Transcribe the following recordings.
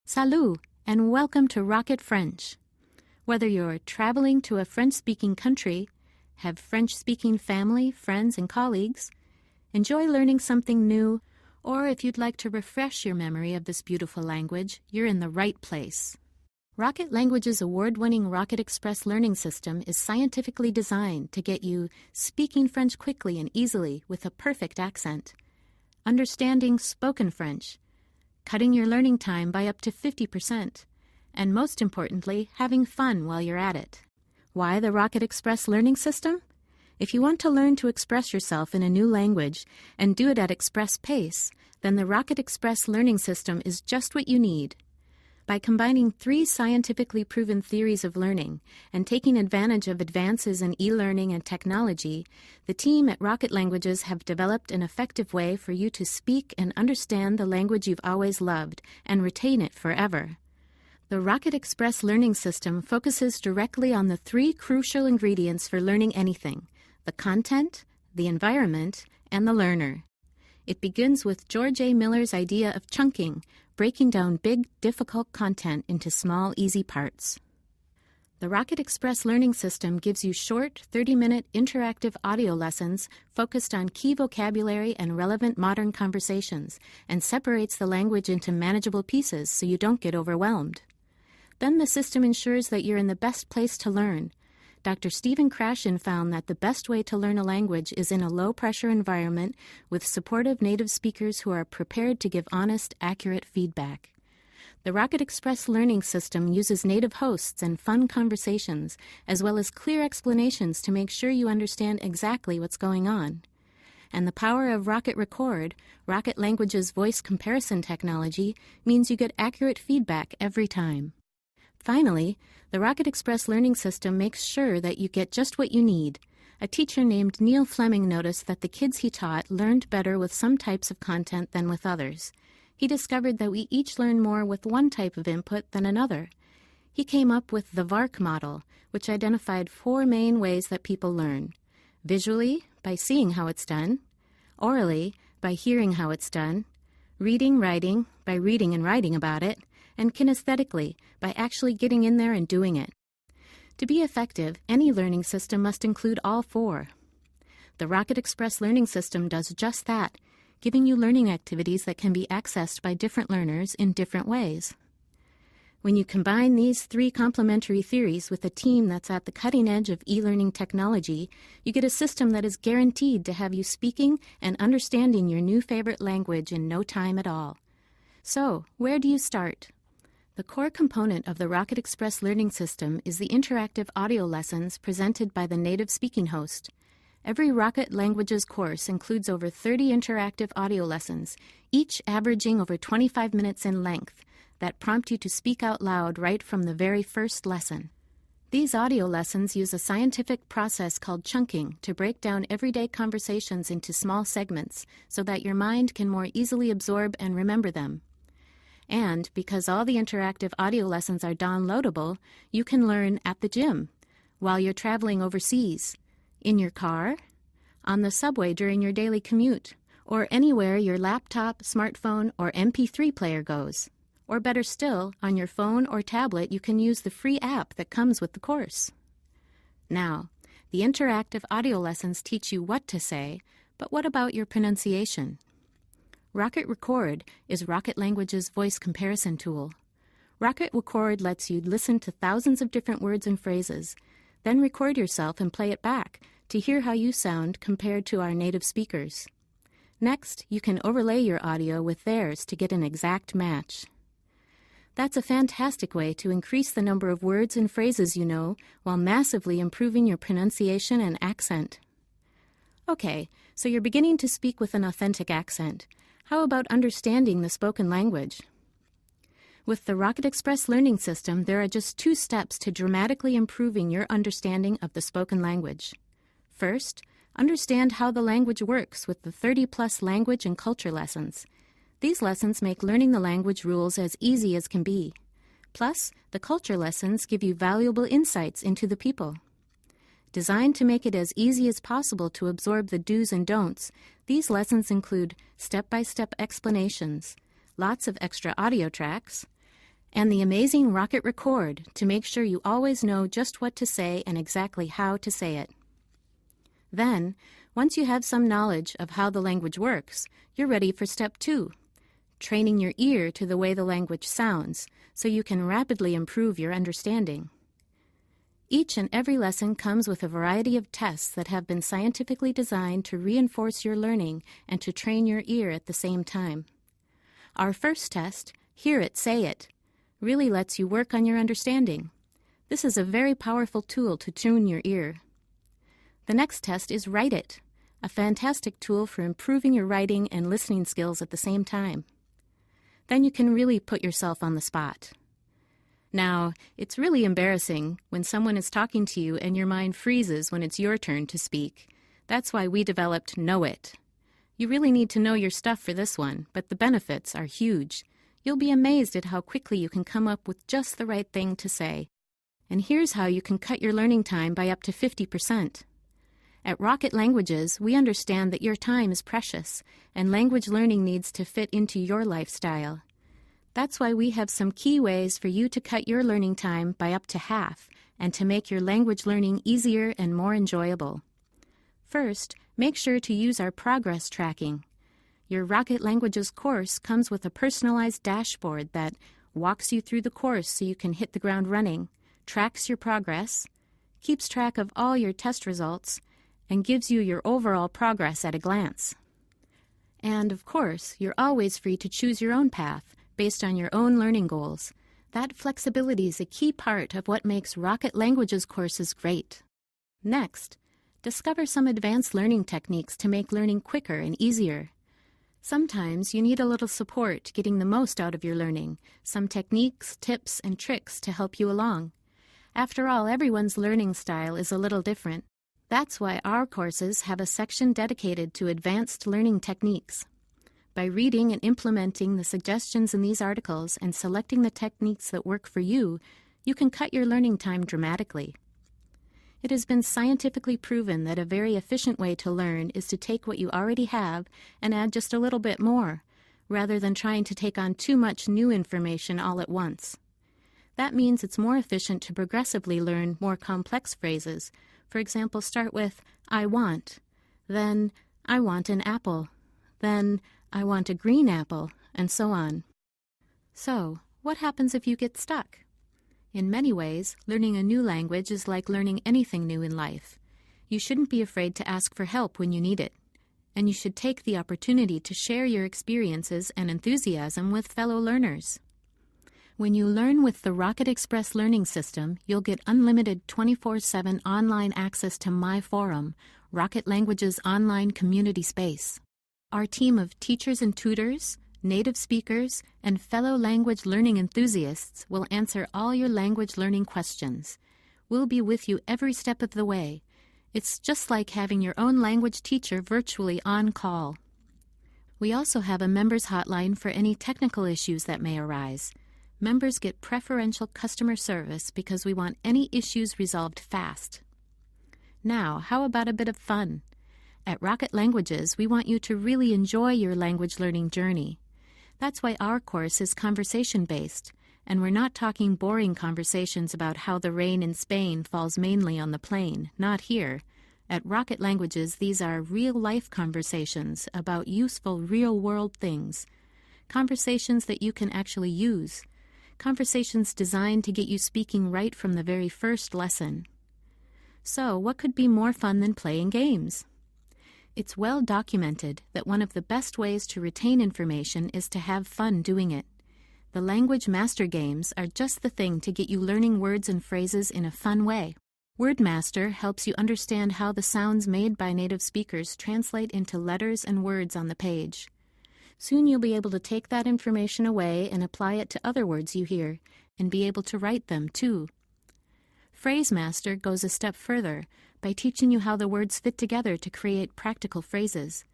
Salut, and welcome to Rocket French. Whether you're traveling to a French-speaking country, have French-speaking family, friends, and colleagues, enjoy learning something new, or if you'd like to refresh your memory of this beautiful language, you're in the right place. Rocket Language's award-winning Rocket Express learning system is scientifically designed to get you speaking French quickly and easily with a perfect accent, understanding spoken French, cutting your learning time by up to 50%, and most importantly, having fun while you're at it. Why the Rocket Express learning system? If you want to learn to express yourself in a new language and do it at express pace, then the Rocket Express learning system is just what you need. By combining 3 scientifically proven theories of learning and taking advantage of advances in e-learning and technology, the team at Rocket Languages have developed an effective way for you to speak and understand the language you've always loved and retain it forever. The Rocket Express learning system focuses directly on the 3 crucial ingredients for learning anything: the content, the environment, and the learner. It begins with George A. Miller's idea of chunking, breaking down big, difficult content into small, easy parts. The Rocket Express learning system gives you short, 30-minute interactive audio lessons focused on key vocabulary and relevant modern conversations, and separates the language into manageable pieces so you don't get overwhelmed. Then the system ensures that you're in the best place to learn. Dr. Stephen Krashen found that the best way to learn a language is in a low-pressure environment with supportive native speakers who are prepared to give honest, accurate feedback. The Rocket Express learning system uses native hosts and fun conversations, as well as clear explanations to make sure you understand exactly what's going on. And the power of Rocket Record, Rocket Language's voice comparison technology, means you get accurate feedback every time. Finally, the Rocket Express learning system makes sure that you get just what you need. A teacher named Neil Fleming noticed that the kids he taught learned better with some types of content than with others. He discovered that we each learn more with one type of input than another. He came up with the VARK model, which identified 4 main ways that people learn: visually, by seeing how it's done; orally, by hearing how it's done; reading, writing, by reading and writing about it; and kinesthetically, by actually getting in there and doing it. To be effective, any learning system must include all 4. The Rocket Express learning system does just that, giving you learning activities that can be accessed by different learners in different ways. When you combine these 3 complementary theories with a team that's at the cutting edge of e-learning technology, you get a system that is guaranteed to have you speaking and understanding your new favorite language in no time at all. So, where do you start? The core component of the Rocket Express learning system is the interactive audio lessons presented by the native speaking host. Every Rocket Languages course includes over 30 interactive audio lessons, each averaging over 25 minutes in length, that prompt you to speak out loud right from the very first lesson. These audio lessons use a scientific process called chunking to break down everyday conversations into small segments so that your mind can more easily absorb and remember them. And because all the interactive audio lessons are downloadable, you can learn at the gym, while you're traveling overseas, in your car, on the subway during your daily commute, or anywhere your laptop, smartphone, or MP3 player goes. Or better still, on your phone or tablet, you can use the free app that comes with the course. Now, the interactive audio lessons teach you what to say, but what about your pronunciation? Rocket Record is Rocket Language's voice comparison tool. Rocket Record lets you listen to thousands of different words and phrases, then record yourself and play it back to hear how you sound compared to our native speakers. Next, you can overlay your audio with theirs to get an exact match. That's a fantastic way to increase the number of words and phrases you know while massively improving your pronunciation and accent. Okay, so you're beginning to speak with an authentic accent. How about understanding the spoken language? With the Rocket Express learning system, there are just 2 steps to dramatically improving your understanding of the spoken language. First, understand how the language works with the 30-plus language and culture lessons. These lessons make learning the language rules as easy as can be. Plus, the culture lessons give you valuable insights into the people. Designed to make it as easy as possible to absorb the do's and don'ts, these lessons include step-by-step explanations, lots of extra audio tracks, and the amazing Rocket Record to make sure you always know just what to say and exactly how to say it. Then, once you have some knowledge of how the language works, you're ready for step 2, training your ear to the way the language sounds so you can rapidly improve your understanding. Each and every lesson comes with a variety of tests that have been scientifically designed to reinforce your learning and to train your ear at the same time. Our first test, Hear It, Say It, really lets you work on your understanding. This is a very powerful tool to tune your ear. The next test is Write It, a fantastic tool for improving your writing and listening skills at the same time. Then you can really put yourself on the spot. Now, it's really embarrassing when someone is talking to you and your mind freezes when it's your turn to speak. That's why we developed Know It. You really need to know your stuff for this one, but the benefits are huge. You'll be amazed at how quickly you can come up with just the right thing to say. And here's how you can cut your learning time by up to 50%. At Rocket Languages, we understand that your time is precious, and language learning needs to fit into your lifestyle. That's why we have some key ways for you to cut your learning time by up to half, and to make your language learning easier and more enjoyable. First, make sure to use our progress tracking. Your Rocket Languages course comes with a personalized dashboard that walks you through the course so you can hit the ground running, tracks your progress, keeps track of all your test results, and gives you your overall progress at a glance. And, of course, you're always free to choose your own path based on your own learning goals. That flexibility is a key part of what makes Rocket Languages courses great. Next, discover some advanced learning techniques to make learning quicker and easier. Sometimes you need a little support getting the most out of your learning, some techniques, tips, and tricks to help you along. After all, everyone's learning style is a little different. That's why our courses have a section dedicated to advanced learning techniques. By reading and implementing the suggestions in these articles and selecting the techniques that work for you, you can cut your learning time dramatically. It has been scientifically proven that a very efficient way to learn is to take what you already have and add just a little bit more, rather than trying to take on too much new information all at once. That means it's more efficient to progressively learn more complex phrases. For example, start with, I want, then, I want an apple, then, I want a green apple, and so on. So, what happens if you get stuck? In many ways, learning a new language is like learning anything new in life. You shouldn't be afraid to ask for help when you need it, and you should take the opportunity to share your experiences and enthusiasm with fellow learners. When you learn with the Rocket Express learning system, you'll get unlimited 24/7 online access to My Forum, Rocket Languages' online community space. Our team of teachers and tutors, native speakers, and fellow language learning enthusiasts will answer all your language learning questions. We'll be with you every step of the way. It's just like having your own language teacher virtually on call. We also have a members hotline for any technical issues that may arise. Members get preferential customer service because we want any issues resolved fast. Now, how about a bit of fun? At Rocket Languages, we want you to really enjoy your language learning journey. That's why our course is conversation-based, and we're not talking boring conversations about how the rain in Spain falls mainly on the plain, not here. At Rocket Languages, these are real-life conversations about useful real-world things. Conversations that you can actually use. Conversations designed to get you speaking right from the very first lesson. So, what could be more fun than playing games? It's well documented that one of the best ways to retain information is to have fun doing it. The Language Master Games are just the thing to get you learning words and phrases in a fun way. WordMaster helps you understand how the sounds made by native speakers translate into letters and words on the page. Soon you'll be able to take that information away and apply it to other words you hear, and be able to write them, too. PhraseMaster goes a step further by teaching you how the words fit together to create practical phrases.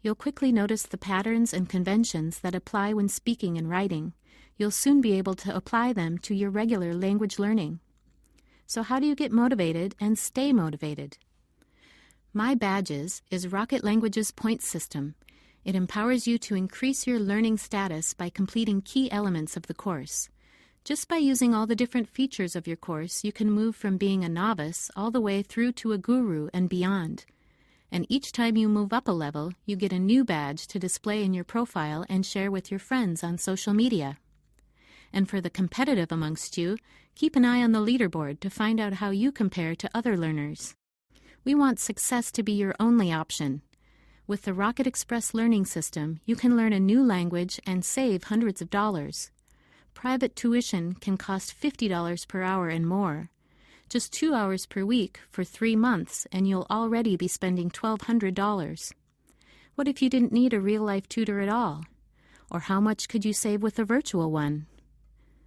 You'll quickly notice the patterns and conventions that apply when speaking and writing. You'll soon be able to apply them to your regular language learning. So how do you get motivated and stay motivated? My Badges is Rocket Languages' points system. It empowers you to increase your learning status by completing key elements of the course. Just by using all the different features of your course, you can move from being a novice all the way through to a guru and beyond. And each time you move up a level, you get a new badge to display in your profile and share with your friends on social media. And for the competitive amongst you, keep an eye on the leaderboard to find out how you compare to other learners. We want success to be your only option. With the Rocket Express learning system, you can learn a new language and save hundreds of dollars. Private tuition can cost $50 per hour and more. Just 2 hours per week for 3 months, and you'll already be spending $1,200. What if you didn't need a real-life tutor at all? Or how much could you save with a virtual one?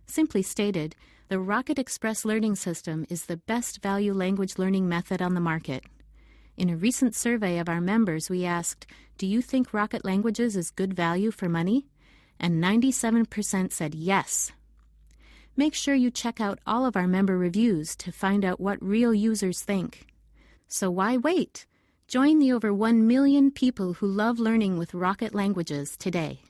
Simply stated, the Rocket Express learning system is the best value language learning method on the market. In a recent survey of our members, we asked, "Do you think Rocket Languages is good value for money?" And 97% said yes. Make sure you check out all of our member reviews to find out what real users think. So why wait? Join the over 1 million people who love learning with Rocket Languages today.